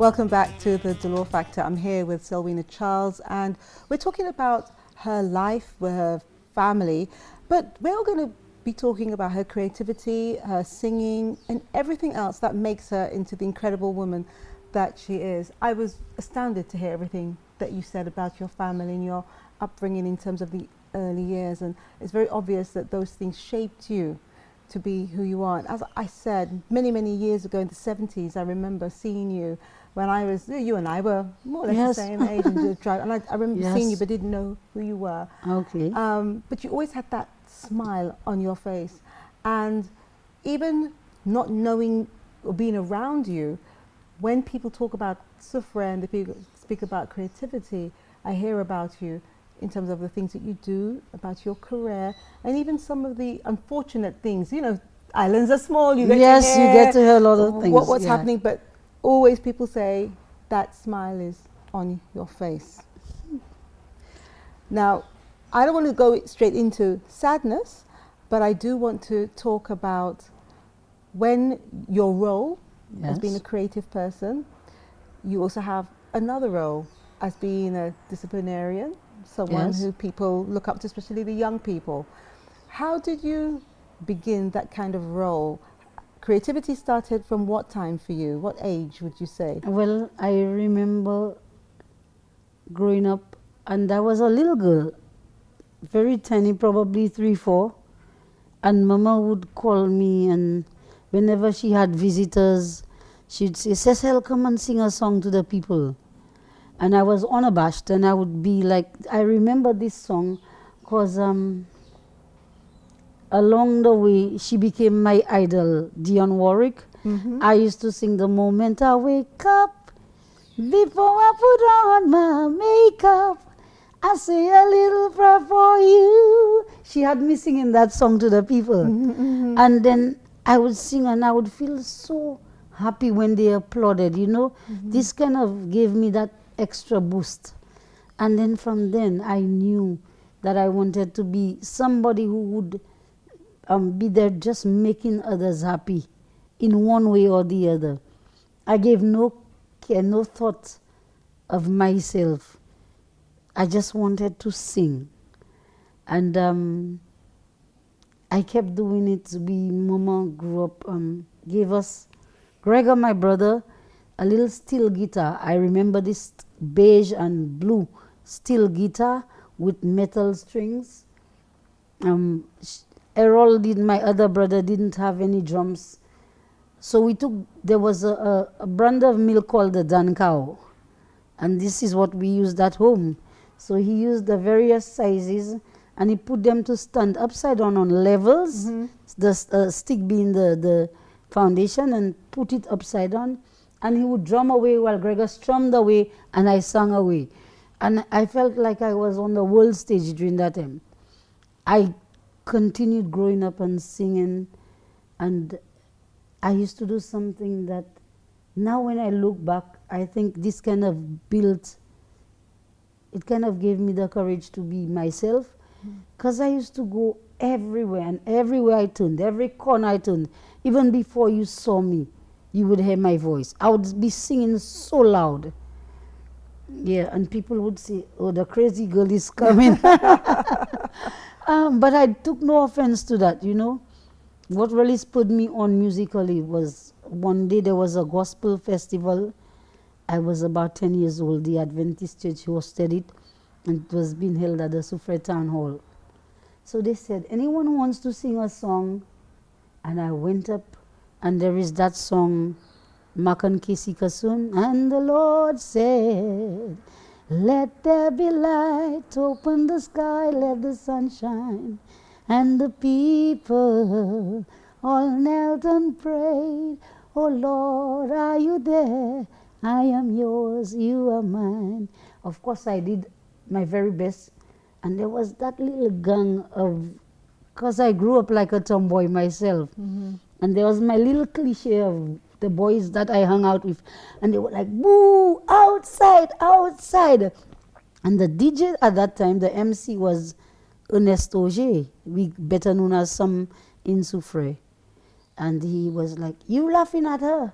Welcome back to the Dolor Factor. I'm here with Selwyna Charles and we're talking about her life with her family, but we're all going to be talking about her creativity, her singing and everything else that makes her into the incredible woman that she is. I was astounded to hear everything that you said about your family and your upbringing in terms of the early years, and it's very obvious that those things shaped you to be who you are. And as I said, many years ago in the 70s, I remember seeing you when I was, you and I were more or less the same age, and I remember seeing you but didn't know who you were. Okay. But you always had that smile on your face, and even not knowing or being around you, when people talk about soufre and the people speak about creativity, I hear about you in terms of the things that you do, about your career, and even some of the unfortunate things. You know, islands are small, you get to hear, you get to hear a lot of things. What's happening, but always people say that smile is on your face. Now, I don't want to go straight into sadness, but I do want to talk about when your role as being a creative person, you also have another role as being a disciplinarian, someone who people look up to, especially the young people. How did you begin that kind of role? Creativity started from what time for you? What age would you say? Well, I remember growing up, and I was a little girl, very tiny, probably 3, 4, and Mama would call me, and whenever she had visitors, she'd say, "Cecil, come and sing a song to the people." And I was unabashed, and I would be like, I remember this song because along the way, she became my idol, Dionne Warwick. I used to sing "The moment I wake up, before I put on my makeup, I say a little prayer for you." She had me singing that song to the people. And then I would sing and I would feel so happy when they applauded, you know. This kind of gave me that extra boost. And then from then I knew that I wanted to be somebody who would be there just making others happy in one way or the other. I gave no care, no thought of myself. I just wanted to sing. And I kept doing it. Mama grew up, gave us, Gregor, my brother, a little steel guitar. I remember this beige and blue steel guitar with metal strings. Errol, my other brother, didn't have any drums. So we took, there was a brand of milk called the Dan Cow. And this is what we used at home. So he used the various sizes and he put them to stand upside down on levels, the stick being the foundation, and put it upside down. And he would drum away while Gregor strummed away and I sang away. And I felt like I was on the world stage during that time. I continued growing up and singing, and I used to do something that now when I look back, I think this kind of built, it kind of gave me the courage to be myself, because I used to go everywhere, and everywhere I turned, every corner I turned, even before you saw me, you would hear my voice. I would be singing so loud. Yeah, and people would say, "Oh, the crazy girl is coming." But I took no offense to that, you know. What really spurred me on musically was one day there was a gospel festival. I was about 10 years old. The Adventist Church hosted it, and it was being held at the Soufre Town Hall. So they said, "Anyone who wants to sing a song?" And I went up, and there is that song, Makan Kisi Kasun, and the Lord said, "Let there be light, open the sky, let the sun shine." And the people all knelt and prayed, "Oh Lord, are you there? I am yours, you are mine." Of course, I did my very best. And there was that little gang of, because I grew up like a tomboy myself. And there was my little cliche of the boys that I hung out with. And they were like, "Boo, outside, outside." And the DJ at that time, the MC was Ernest Auger, we better known as some in Soufre. And he was like, "You laughing at her?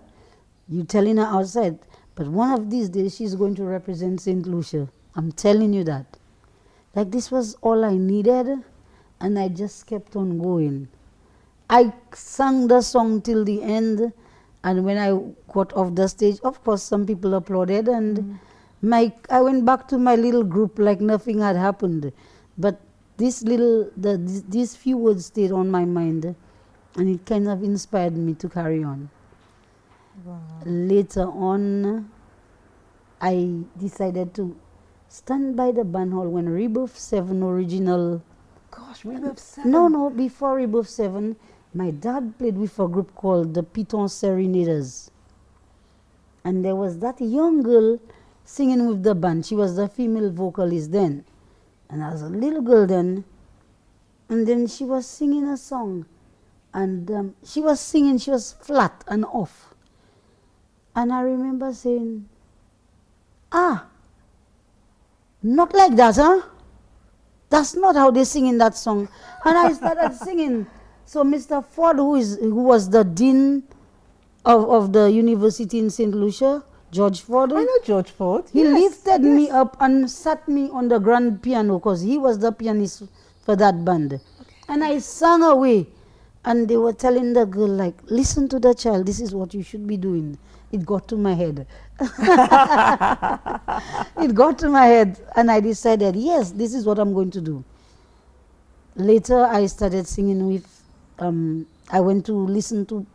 You telling her outside?" But one of these days, she's going to represent St. Lucia. I'm telling you that. Like, this was all I needed, and I just kept on going. I sang the song till the end, and when I got off the stage, of course, some people applauded, and I went back to my little group like nothing had happened. But these few words stayed on my mind, and it kind of inspired me to carry on. Wow. Later on, I decided to stand by the band hall when Rebirth 7 original. Gosh, Rebirth 7? No, before Rebirth 7, my dad played with a group called the Piton Serenaders. And there was that young girl singing with the band. She was the female vocalist then. And I was a little girl then. And then she was singing a song. And she was singing, she was flat and off. And I remember saying, not like that, huh? That's not how they sing in that song. And I started singing. So Mr. Ford, who was the dean of the university in St. Lucia, George Ford. I know George Ford. He lifted me up and sat me on the grand piano because he was the pianist for that band. Okay. And I sang away. And they were telling the girl, like, listen to the child, this is what you should be doing. It got to my head. It got to my head, and I decided, yes, this is what I'm going to do. Later, I started singing with, I went to listen to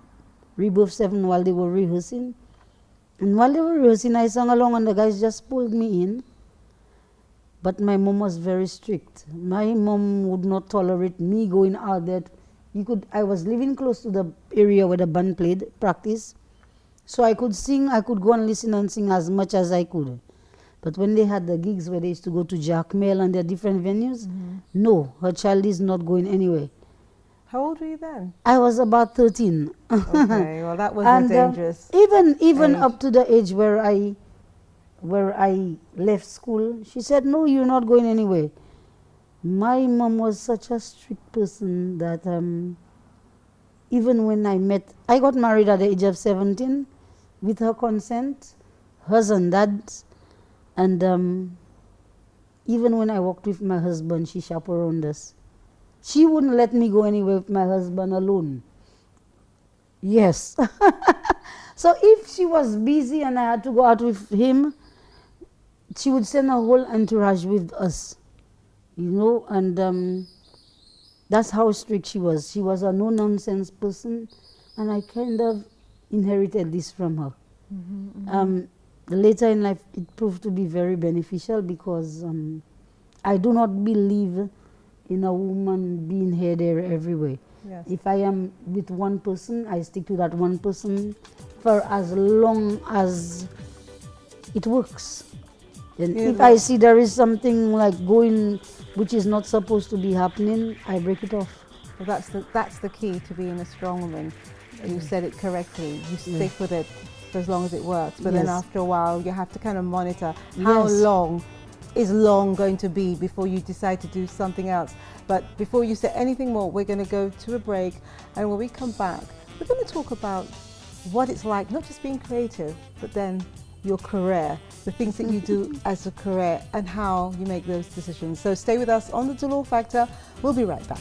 Rebirth 7 while they were rehearsing. And while they were rehearsing, I sang along, and the guys just pulled me in. But my mom was very strict. My mom would not tolerate me going out there. I was living close to the area where the band played, practice. So I could sing, I could go and listen and sing as much as I could. But when they had the gigs where they used to go to Jacmel and their different venues, no, her child is not going anywhere. How old were you then? I was about 13. Okay, well that was a dangerous even age. Up to the age where I left school, she said, no, you're not going anywhere. My mom was such a strict person that even when I got married at the age of 17 with her consent, hers and dad's, and even when I walked with my husband, she chaperoned us. She wouldn't let me go anywhere with my husband alone. Yes. So if she was busy and I had to go out with him, she would send a whole entourage with us. You know, and that's how strict she was. She was a no-nonsense person, and I kind of inherited this from her. Later in life, it proved to be very beneficial because I do not believe in a woman being here, there, everywhere. Yes. If I am with one person, I stick to that one person for as long as it works. And if I see there is something like going which is not supposed to be happening, I break it off. Well, that's the key to being a strong woman. You said it correctly. You stick with it for as long as it works. But then after a while, you have to kind of monitor how long is long going to be before you decide to do something else. But before you say anything more, we're going to go to a break. And when we come back, we're going to talk about what it's like, not just being creative, but then your career, the things that you do as a career and how you make those decisions. So stay with us on the Dolor Factor. We'll be right back.